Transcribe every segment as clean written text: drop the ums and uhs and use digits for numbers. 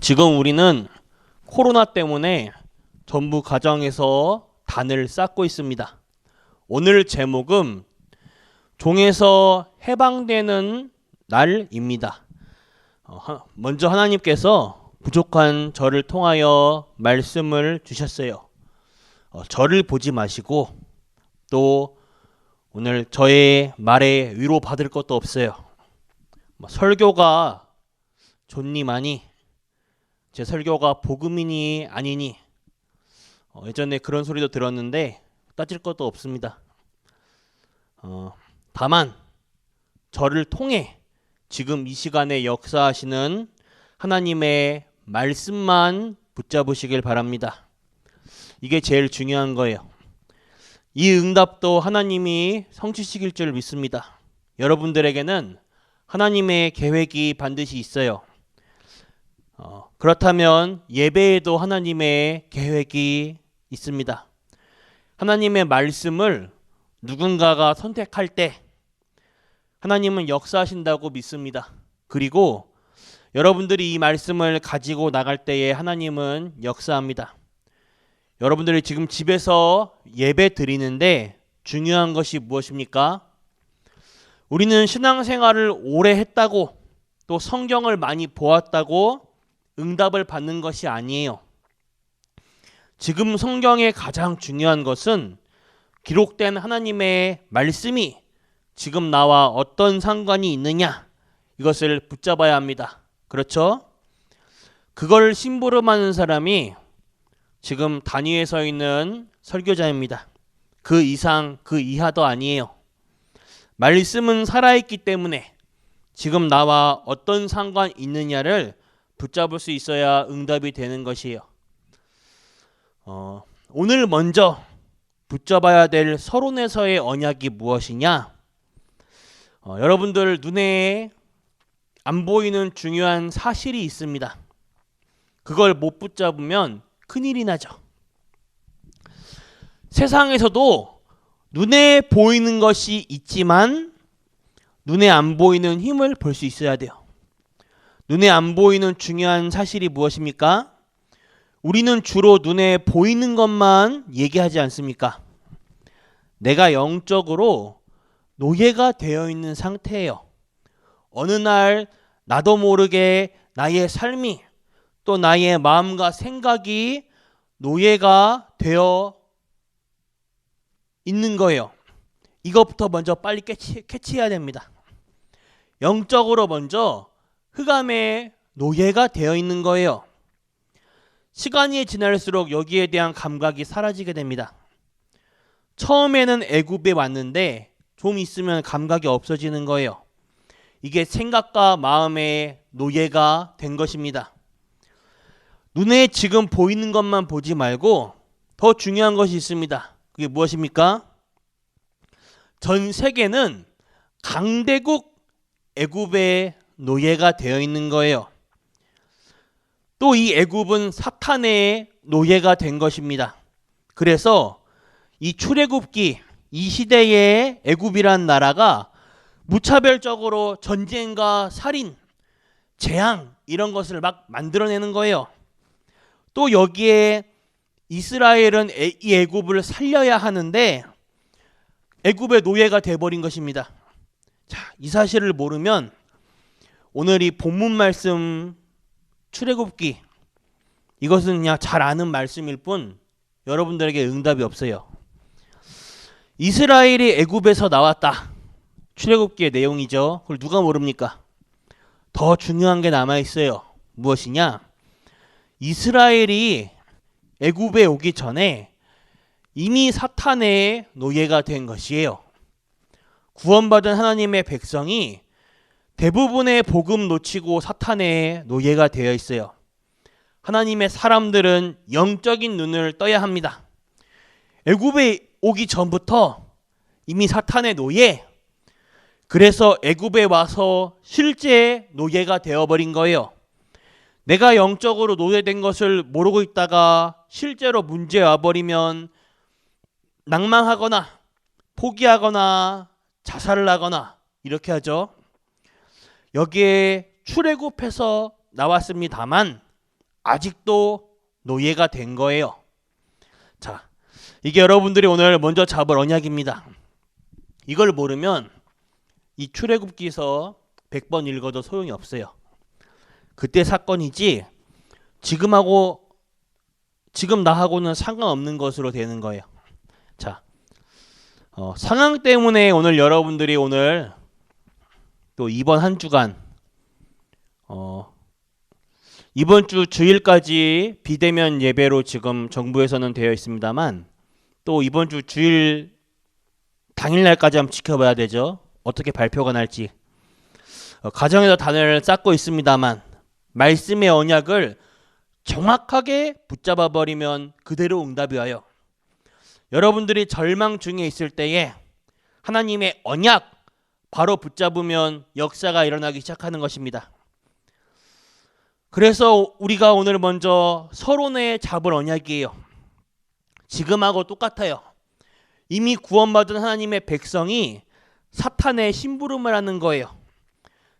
지금 우리는 코로나 때문에 전부 가정에서 단을 쌓고 있습니다. 오늘 제목은 종에서 해방되는 날입니다. 먼저 하나님께서 부족한 저를 통하여 말씀을 주셨어요. 저를 보지 마시고 또 오늘 저의 말에 위로 받을 것도 없어요. 설교가 좋니만이 제 설교가 복음이니 아니니 예전에 그런 소리도 들었는데 따질 것도 없습니다. 다만 저를 통해 지금 이 시간에 역사하시는 하나님의 말씀만 붙잡으시길 바랍니다. 이게 제일 중요한 거예요. 이 응답도 하나님이 성취시킬 줄 믿습니다. 여러분들에게는 하나님의 계획이 반드시 있어요. 그렇다면 예배에도 하나님의 계획이 있습니다. 하나님의 말씀을 누군가가 선택할 때 하나님은 역사하신다고 믿습니다. 그리고 여러분들이 이 말씀을 가지고 나갈 때에 하나님은 역사합니다. 여러분들이 지금 집에서 예배 드리는데 중요한 것이 무엇입니까? 우리는 신앙생활을 오래 했다고 또 성경을 많이 보았다고 응답을 받는 것이 아니에요. 지금 성경의 가장 중요한 것은 기록된 하나님의 말씀이 지금 나와 어떤 상관이 있느냐, 이것을 붙잡아야 합니다. 그렇죠? 그걸 심부름하는 사람이 지금 단위에 서 있는 설교자입니다. 그 이상 그 이하도 아니에요. 말씀은 살아있기 때문에 지금 나와 어떤 상관이 있느냐를 붙잡을 수 있어야 응답이 되는 것이에요. 오늘 먼저 붙잡아야 될 서론에서의 언약이 무엇이냐? 여러분들 눈에 안 보이는 중요한 사실이 있습니다. 그걸 못 붙잡으면 큰일이 나죠. 세상에서도 눈에 보이는 것이 있지만 눈에 안 보이는 힘을 볼 수 있어야 돼요. 눈에 안 보이는 중요한 사실이 무엇입니까? 우리는 주로 눈에 보이는 것만 얘기하지 않습니까? 내가 영적으로 노예가 되어 있는 상태예요. 어느 날 나도 모르게 나의 삶이 또 나의 마음과 생각이 노예가 되어 있는 거예요. 이것부터 먼저 빨리 캐치해야 됩니다. 영적으로 먼저 흑암의 노예가 되어 있는 거예요. 시간이 지날수록 여기에 대한 감각이 사라지게 됩니다. 처음에는 애굽에 왔는데 좀 있으면 감각이 없어지는 거예요. 이게 생각과 마음의 노예가 된 것입니다. 눈에 지금 보이는 것만 보지 말고 더 중요한 것이 있습니다. 그게 무엇입니까? 전 세계는 강대국 애굽의 노예가 되어 있는 거예요. 또 이 애굽은 사탄의 노예가 된 것입니다. 그래서 이 출애굽기 이 시대의 애굽이란 나라가 무차별적으로 전쟁과 살인, 재앙 이런 것을 막 만들어내는 거예요. 또 여기에 이스라엘은 이 애굽을 살려야 하는데 애굽의 노예가 돼버린 것입니다. 자, 이 사실을 모르면 오늘 이 본문 말씀 출애굽기 이것은 그냥 잘 아는 말씀일 뿐 여러분들에게 응답이 없어요. 이스라엘이 애굽에서 나왔다. 출애굽기의 내용이죠. 그걸 누가 모릅니까? 더 중요한 게 남아 있어요. 무엇이냐? 이스라엘이 애굽에 오기 전에 이미 사탄의 노예가 된 것이에요. 구원받은 하나님의 백성이 대부분의 복음 놓치고 사탄의 노예가 되어 있어요. 하나님의 사람들은 영적인 눈을 떠야 합니다. 애굽에 오기 전부터 이미 사탄의 노예, 그래서 애굽에 와서 실제 노예가 되어버린 거예요. 내가 영적으로 노예된 것을 모르고 있다가 실제로 문제 와버리면 낭망하거나 포기하거나 자살을 하거나 이렇게 하죠. 여기에 출애굽해서 나왔습니다만 아직도 노예가 된 거예요. 자, 이게 여러분들이 오늘 먼저 잡을 언약입니다. 이걸 모르면 이 출애굽기서 100번 읽어도 소용이 없어요. 그때 사건이지 지금 나하고는 상관없는 것으로 되는 거예요. 자, 상황 때문에 오늘 여러분들이 오늘 또 이번 한 주간 이번 주 주일까지 비대면 예배로 지금 정부에서는 되어 있습니다만 또 이번 주 주일 당일날까지 한번 지켜봐야 되죠. 어떻게 발표가 날지. 가정에서 단어를 쌓고 있습니다만 말씀의 언약을 정확하게 붙잡아 버리면 그대로 응답이 와요. 여러분들이 절망 중에 있을 때에 하나님의 언약 바로 붙잡으면 역사가 일어나기 시작하는 것입니다. 그래서 우리가 오늘 먼저 서론에 잡을 언약이에요. 지금하고 똑같아요. 이미 구원받은 하나님의 백성이 사탄의 심부름을 하는 거예요.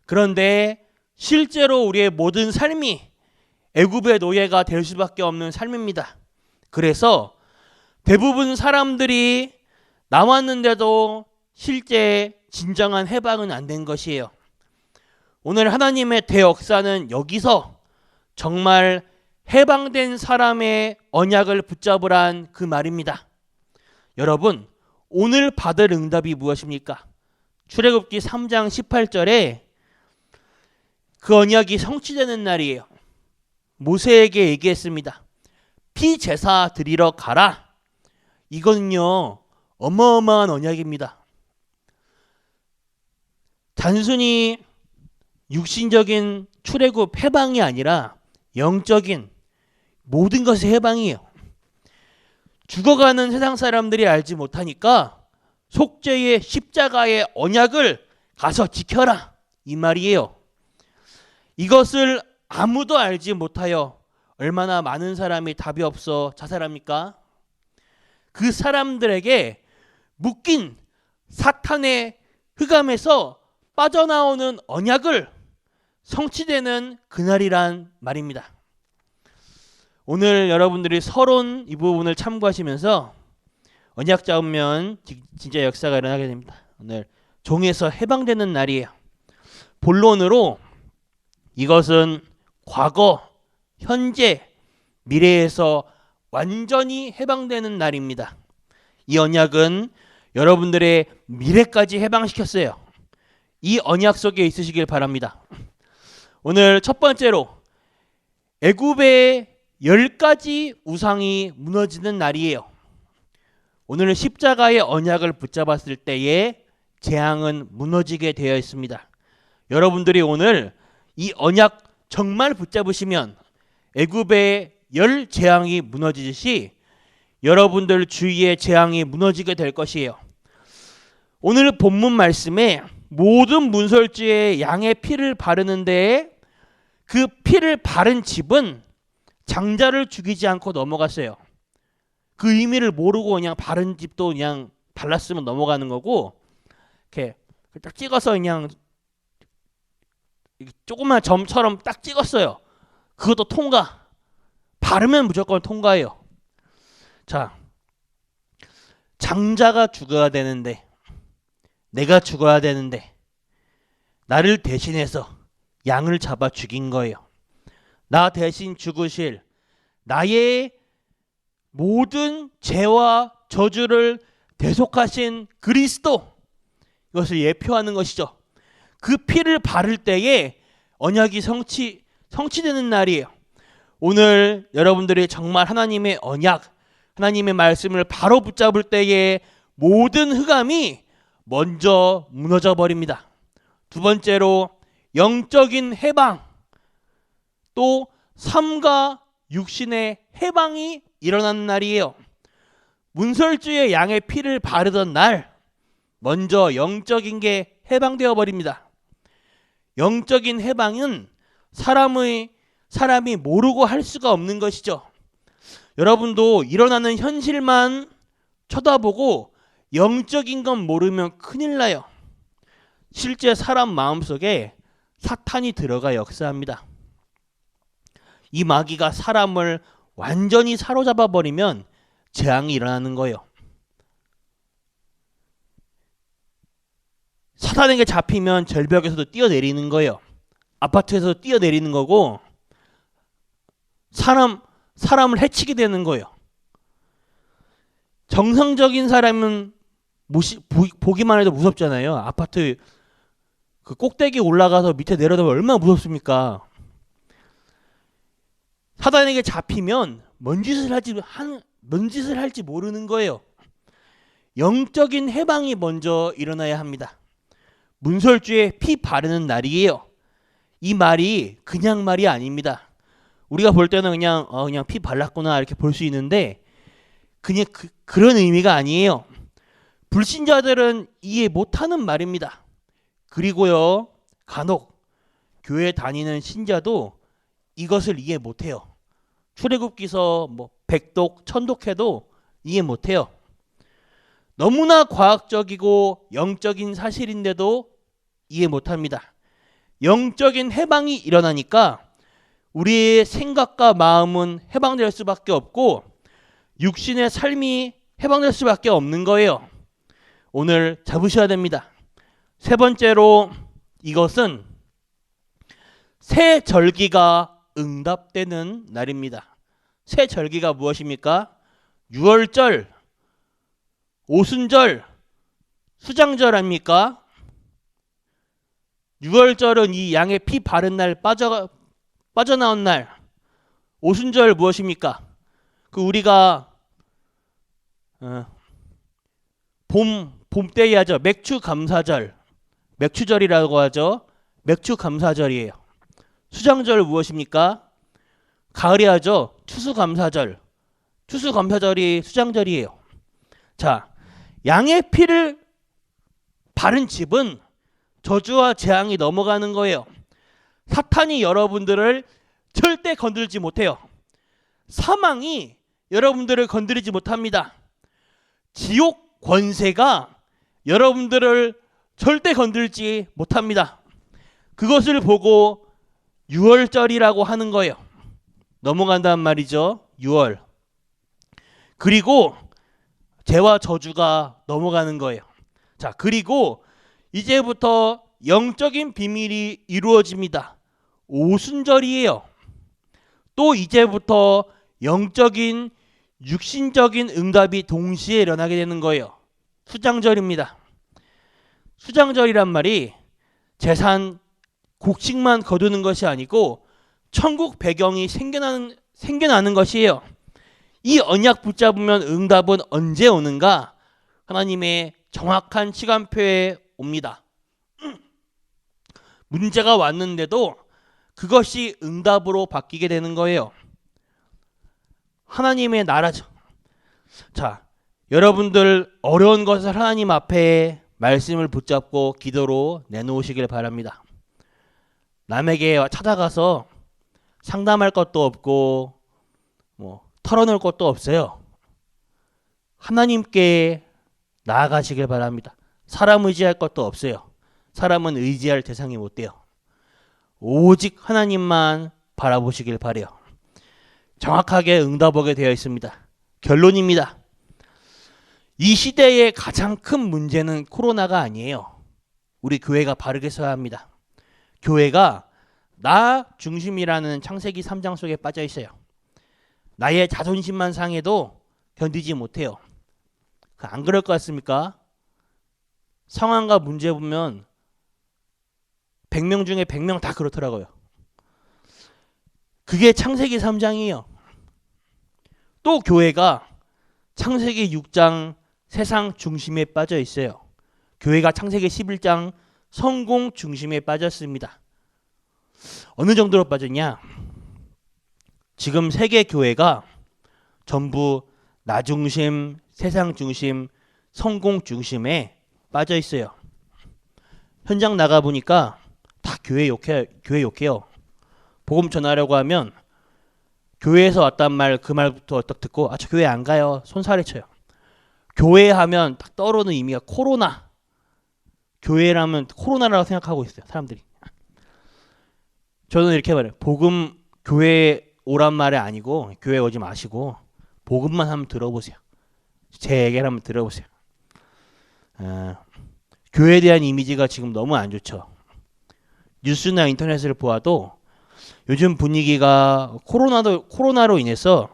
그런데 실제로 우리의 모든 삶이 애굽의 노예가 될 수밖에 없는 삶입니다. 그래서 대부분 사람들이 나왔는데도 실제 진정한 해방은 안 된 것이에요. 오늘 하나님의 대역사는 여기서 정말 해방된 사람의 언약을 붙잡으란 그 말입니다. 여러분, 오늘 받을 응답이 무엇입니까? 출애굽기 3장 18절에 그 언약이 성취되는 날이에요. 모세에게 얘기했습니다. 피 제사 드리러 가라. 이거는요 어마어마한 언약입니다. 단순히 육신적인 출애굽 해방이 아니라 영적인 모든 것의 해방이에요. 죽어가는 세상 사람들이 알지 못하니까 속죄의 십자가의 언약을 가서 지켜라 이 말이에요. 이것을 아무도 알지 못하여 얼마나 많은 사람이 답이 없어 자살합니까? 그 사람들에게 묶인 사탄의 흑암에서 빠져나오는 언약을 성취되는 그날이란 말입니다. 오늘 여러분들이 서론 이 부분을 참고하시면서 언약 잡으면 진짜 역사가 일어나게 됩니다. 오늘 종에서 해방되는 날이에요. 본론으로 이것은 과거, 현재, 미래에서 완전히 해방되는 날입니다. 이 언약은 여러분들의 미래까지 해방시켰어요. 이 언약 속에 있으시길 바랍니다. 오늘 첫 번째로 애굽의 10가지 우상이 무너지는 날이에요. 오늘 십자가의 언약을 붙잡았을 때에 재앙은 무너지게 되어 있습니다. 여러분들이 오늘 이 언약 정말 붙잡으시면 애굽의 10 재앙이 무너지듯이 여러분들 주위의 재앙이 무너지게 될 것이에요. 오늘 본문 말씀에 모든 문설주에 양의 피를 바르는데 그 피를 바른 집은 장자를 죽이지 않고 넘어갔어요. 그 의미를 모르고 그냥 바른 집도 그냥 발랐으면 넘어가는 거고, 이렇게 딱 찍어서 그냥 조그만 점처럼 딱 찍었어요. 그것도 통과. 바르면 무조건 통과해요. 자, 장자가 죽어야 되는데, 내가 죽어야 되는데 나를 대신해서 양을 잡아 죽인 거예요. 나 대신 죽으실 나의 모든 죄와 저주를 대속하신 그리스도, 이것을 예표하는 것이죠. 그 피를 바를 때에 언약이 성취되는 날이에요. 오늘 여러분들이 정말 하나님의 언약, 하나님의 말씀을 바로 붙잡을 때에 모든 흑암이 먼저 무너져 버립니다. 두 번째로 영적인 해방, 또 삶과 육신의 해방이 일어나는 날이에요. 문설주의 양의 피를 바르던 날 먼저 영적인 게 해방되어 버립니다. 영적인 해방은 사람이 모르고 할 수가 없는 것이죠. 여러분도 일어나는 현실만 쳐다보고 영적인 건 모르면 큰일 나요. 실제 사람 마음속에 사탄이 들어가 역사합니다. 이 마귀가 사람을 완전히 사로잡아 버리면 재앙이 일어나는 거예요. 사탄에게 잡히면 절벽에서도 뛰어내리는 거예요. 아파트에서 뛰어내리는 거고 사람을 해치게 되는 거예요. 정상적인 사람은 보기만 해도 무섭잖아요. 아파트 그 꼭대기 올라가서 밑에 내려다보면 얼마나 무섭습니까? 사단에게 잡히면 뭔 짓을 할지 모르는 거예요. 영적인 해방이 먼저 일어나야 합니다. 문설주에 피 바르는 날이에요. 이 말이 그냥 말이 아닙니다. 우리가 볼 때는 그냥 피 발랐구나 이렇게 볼 수 있는데 그냥 그런 의미가 아니에요. 불신자들은 이해 못하는 말입니다. 그리고요, 간혹 교회 다니는 신자도 이것을 이해 못해요. 출애굽기서 백독, 천독해도 이해 못해요. 너무나 과학적이고 영적인 사실인데도 이해 못합니다. 영적인 해방이 일어나니까 우리의 생각과 마음은 해방될 수밖에 없고 육신의 삶이 해방될 수밖에 없는 거예요. 오늘 잡으셔야 됩니다. 세 번째로 이것은 새 절기가 응답되는 날입니다. 새 절기가 무엇입니까? 유월절, 오순절, 수장절 아닙니까? 유월절은 이 양의 피 바른 날 빠져나온 날. 오순절 무엇입니까? 우리가 봄때에 하죠. 맥추 감사절, 맥추절이라고 하죠. 맥추 감사절이에요. 수장절 무엇입니까? 가을에 하죠. 추수감사절, 추수감사절이 수장절이에요. 자, 양의 피를 바른 집은 저주와 재앙이 넘어가는 거예요. 사탄이 여러분들을 절대 건들지 못해요. 사망이 여러분들을 건드리지 못합니다. 지옥 권세가 여러분들을 절대 건들지 못합니다. 그것을 보고 유월절이라고 하는 거예요. 넘어간단 말이죠. 유월. 그리고 죄와 저주가 넘어가는 거예요. 자, 그리고 이제부터 영적인 비밀이 이루어집니다. 오순절이에요. 또 이제부터 영적인 육신적인 응답이 동시에 일어나게 되는 거예요. 수장절입니다. 수장절이란 말이 재산 곡식만 거두는 것이 아니고 천국 배경이 생겨나는 것이에요. 이 언약 붙잡으면 응답은 언제 오는가? 하나님의 정확한 시간표에 옵니다. 문제가 왔는데도 그것이 응답으로 바뀌게 되는 거예요. 하나님의 나라죠. 자, 여러분들 어려운 것을 하나님 앞에 말씀을 붙잡고 기도로 내놓으시길 바랍니다. 남에게 찾아가서 상담할 것도 없고 털어놓을 것도 없어요. 하나님께 나아가시길 바랍니다. 사람 의지할 것도 없어요. 사람은 의지할 대상이 못 돼요. 오직 하나님만 바라보시길 바래요. 정확하게 응답하게 되어 있습니다. 결론입니다. 이 시대의 가장 큰 문제는 코로나가 아니에요. 우리 교회가 바르게 서야 합니다. 교회가 나 중심이라는 창세기 3장 속에 빠져 있어요. 나의 자존심만 상해도 견디지 못해요. 안 그럴 것 같습니까? 상황과 문제 보면 100명 중에 100명 다 그렇더라고요. 그게 창세기 3장이에요. 또 교회가 창세기 6장 세상 중심에 빠져 있어요. 교회가 창세기 11장 성공 중심에 빠졌습니다. 어느 정도로 빠졌냐? 지금 세계 교회가 전부 나 중심, 세상 중심, 성공 중심에 빠져 있어요. 현장 나가 보니까 다 교회 욕해요. 복음 전하려고 하면 교회에서 왔단 말 그 말부터 딱 듣고 저 교회 안 가요. 손살에 쳐요. 교회 하면 딱 떠오르는 의미가 코로나. 교회라면 코로나라고 생각하고 있어요. 사람들이. 저는 이렇게 말해요. 교회 오란 말이 아니고 교회 오지 마시고 복음만 한번 들어보세요. 제 얘기를 한번 들어보세요. 교회에 대한 이미지가 지금 너무 안 좋죠. 뉴스나 인터넷을 보아도 요즘 분위기가 코로나로 인해서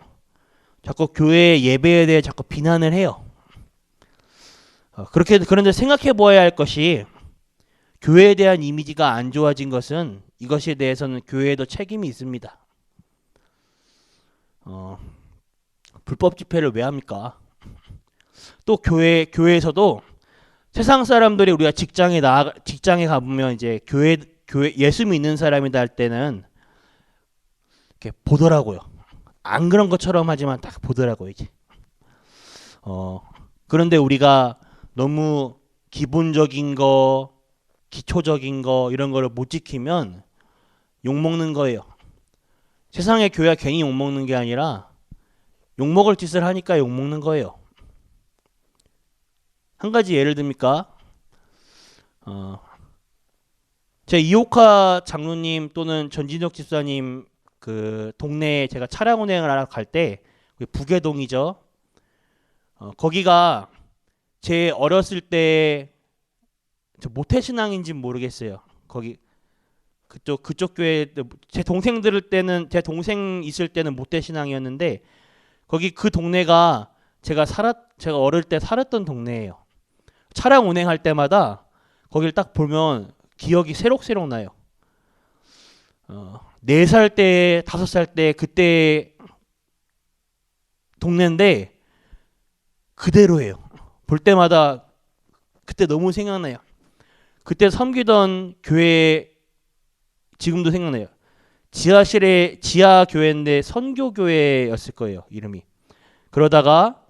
자꾸 교회 예배에 대해 자꾸 비난을 해요. 그런데 생각해 보아야 할 것이 교회에 대한 이미지가 안 좋아진 것은 이것에 대해서는 교회에도 책임이 있습니다. 불법 집회를 왜 합니까? 또 교회에서도 세상 사람들이 우리가 직장에 가보면 이제 교회 예수 믿는 사람이다 할 때는 이렇게 보더라고요. 안 그런 것처럼 하지만 딱 보더라고요, 이제. 그런데 우리가 너무 기본적인 거, 기초적인 거 이런 거를 못 지키면 욕먹는 거예요. 세상에 교회가 괜히 욕먹는 게 아니라 욕먹을 짓을 하니까 욕먹는 거예요. 한 가지 예를 듭니까? 제 이호카 장로님 또는 전진혁 집사님 그 동네에 제가 차량 운행을 하러 갈 때 부계동이죠. 거기가 제 어렸을 때 모태신앙인지 모르겠어요. 거기 그쪽 교회 제 동생 있을 때는 모태신앙이었는데 거기 그 동네가 제가 어릴 때 살았던 동네예요. 차량 운행할 때마다 거기를 딱 보면 기억이 새록새록 나요. 4살 때, 5살 때 그때 동네인데 그대로예요. 볼 때마다 그때 너무 생각나요. 그때 섬기던 교회 지금도 생각나요. 지하 교회인데 선교교회였을 거예요, 이름이. 그러다가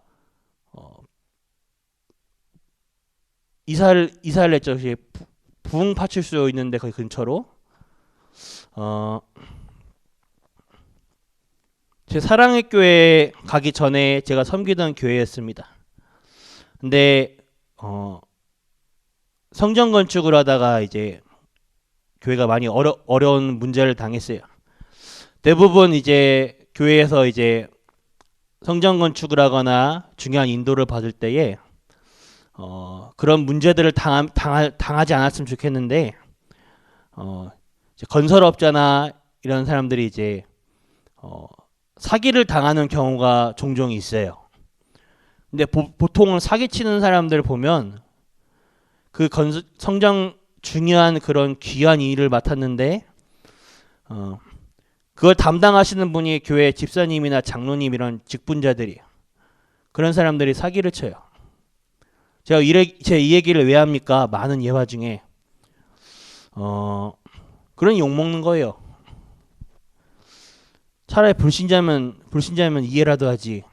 이사를 했죠. 부흥파출소 있는데 거기 근처로. 제 사랑의 교회 가기 전에 제가 섬기던 교회였습니다. 근데 성전 건축을 하다가 이제 교회가 많이 어려운 문제를 당했어요. 대부분 이제 교회에서 이제 성전 건축을 하거나 중요한 인도를 받을 때에 그런 문제들을 당하지 않았으면 좋겠는데 이제 건설업자나 이런 사람들이 이제 사기를 당하는 경우가 종종 있어요. 근데 보통은 사기치는 사람들 보면 그 성장 중요한 그런 귀한 일을 맡았는데 그걸 담당하시는 분이 교회 집사님이나 장로님 이런 직분자들이에요. 그런 사람들이 사기를 쳐요. 제가 이 얘기를 왜 합니까? 많은 예화 중에 그런 욕먹는 거예요. 차라리 불신자면 이해라도 하지.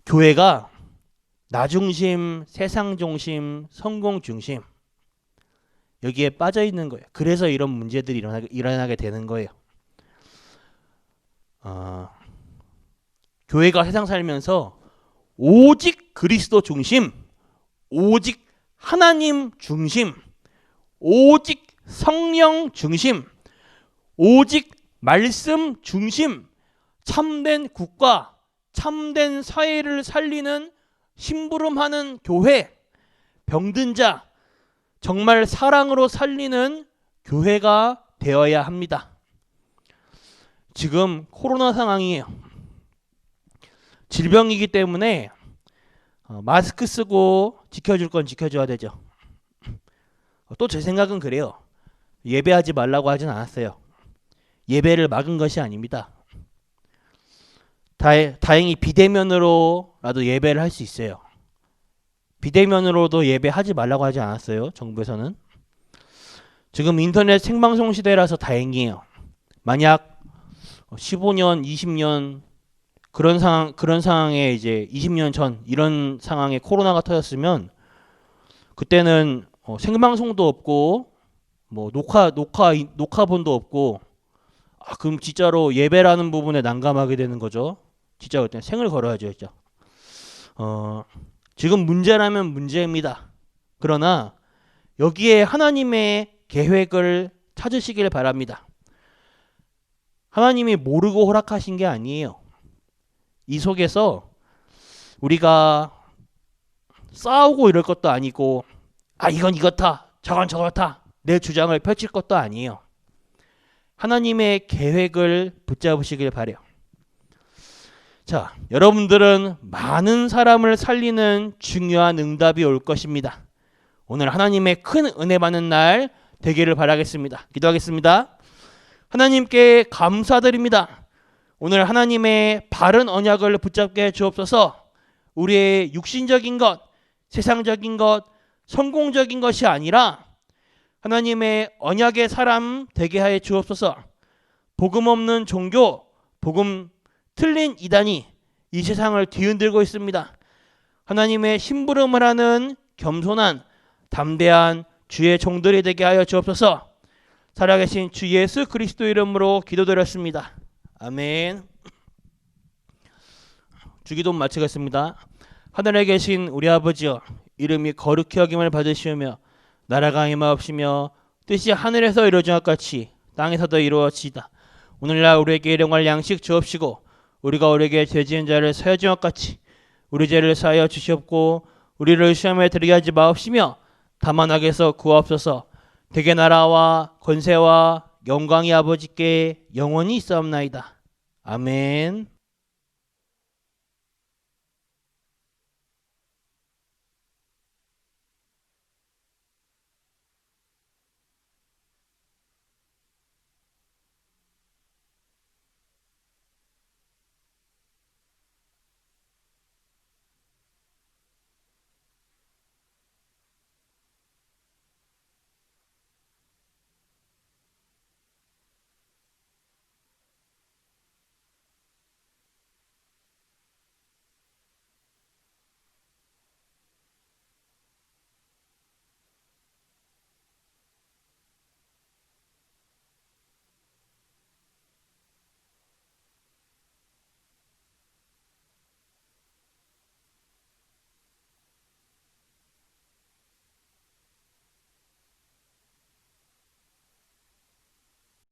교회가 나 중심, 세상 중심, 성공 중심 여기에 빠져 있는 거예요. 그래서 이런 문제들이 일어나게 되는 거예요. 교회가 세상 살면서 오직 그리스도 중심, 오직 하나님 중심, 오직 성령 중심, 오직 말씀 중심, 참된 국가, 참된 사회를 살리는 심부름하는 교회, 병든 자, 정말 사랑으로 살리는 교회가 되어야 합니다. 지금 코로나 상황이에요. 질병이기 때문에 마스크 쓰고 지켜줄 건 지켜줘야 되죠. 또 제 생각은 그래요. 예배하지 말라고 하진 않았어요. 예배를 막은 것이 아닙니다. 다행히 비대면으로라도 예배를 할 수 있어요. 비대면으로도 예배하지 말라고 하지 않았어요. 정부에서는. 지금 인터넷 생방송 시대라서 다행이에요. 만약 15년, 20년 그런 상황에 이제 20년 전 이런 상황에 코로나가 터졌으면 그때는 생방송도 없고 뭐 녹화본도 없고 그럼 진짜로 예배라는 부분에 난감하게 되는 거죠. 진짜 그때 생을 걸어야죠, 진짜. 지금 문제라면 문제입니다. 그러나 여기에 하나님의 계획을 찾으시길 바랍니다. 하나님이 모르고 허락하신 게 아니에요. 이 속에서 우리가 싸우고 이럴 것도 아니고 이건 이렇다 저건 저렇다 내 주장을 펼칠 것도 아니에요. 하나님의 계획을 붙잡으시길 바래요. 자, 여러분들은 많은 사람을 살리는 중요한 응답이 올 것입니다. 오늘 하나님의 큰 은혜 받는 날 되기를 바라겠습니다. 기도하겠습니다. 하나님께 감사드립니다. 오늘 하나님의 바른 언약을 붙잡게 주옵소서. 우리의 육신적인 것, 세상적인 것, 성공적인 것이 아니라 하나님의 언약의 사람 되게 하여 주옵소서. 복음 없는 종교, 복음 틀린 이단이 이 세상을 뒤흔들고 있습니다. 하나님의 심부름을 하는 겸손한 담대한 주의 종들이 되게 하여 주옵소서. 살아계신 주 예수 그리스도 이름으로 기도드렸습니다. 아멘. 주기도 마치겠습니다. 하늘에 계신 우리 아버지여, 이름이 거룩히 여김을 받으시오며 나라가 임하옵시며 뜻이 하늘에서 이루어진 것 같이 땅에서도 이루어지이다. 오늘날 우리에게 일용할 양식 주옵시고 우리가 우리에게 죄 지은 자를 사하여 준 것 같이 우리 죄를 사하여 주시옵고 우리를 시험에 들게 하지 마옵시며 다만 악에서 구하옵소서. 대개 나라와 권세와 영광이 아버지께 영원히 있사옵나이다. 아멘.